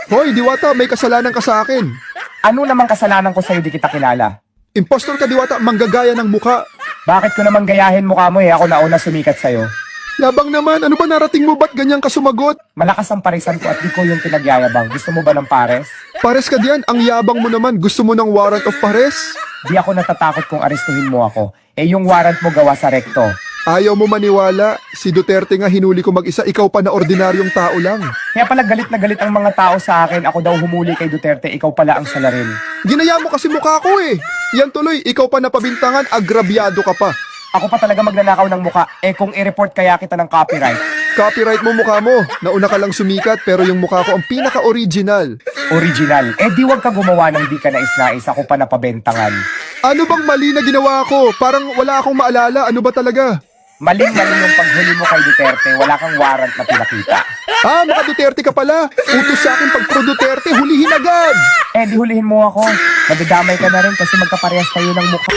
Hoy, Diwata, may kasalanan ka sa akin. Ano namang kasalanan ko sa'yo di kita kilala? Impostor ka, Diwata, manggagaya ng muka. Bakit ko naman gayahin mukha mo Ako nauna sumikat sa'yo. Yabang naman, ano ba narating mo, ba't ganyan ka sumagot? Malakas ang parisan ko at di ko yung pinagyayabang. Gusto mo ba ng pares? Pares ka diyan, ang yabang mo naman, gusto mo ng warrant of pares? Di ako natatakot kung arestuhin mo ako. Yung warrant mo gawa sa rekto. Ayaw mo maniwala, si Duterte nga hinuli ko mag-isa, ikaw pa na ordinaryong tao lang. Kaya pala galit na galit ang mga tao sa akin. Ako daw humuli kay Duterte, ikaw pala ang salarin. Ginaya mo kasi mukha ko eh. Yan tuloy, ikaw pa napabintangan, agrabyado ka pa. Ako pa talaga magnanakaw ng muka. Kung i-report kaya kita ng copyright. Copyright mo mukha mo, nauna ka lang sumikat pero yung mukha ko ang pinaka-original. Original. Di wag ka gumawa ng di ka nais-nais. Ako pa napabentangan. Ano bang mali na ginawa ko? Parang wala akong maalala, ano ba talaga? Maling-mali yung paghuli mo kay Duterte. Wala kang warrant na pinakita. Maka Duterte ka pala. Utos sa akin pag pro Duterte, hulihin agad. Di hulihin mo ako. Madadamay ka na rin kasi magkaparehas tayo ng mukha.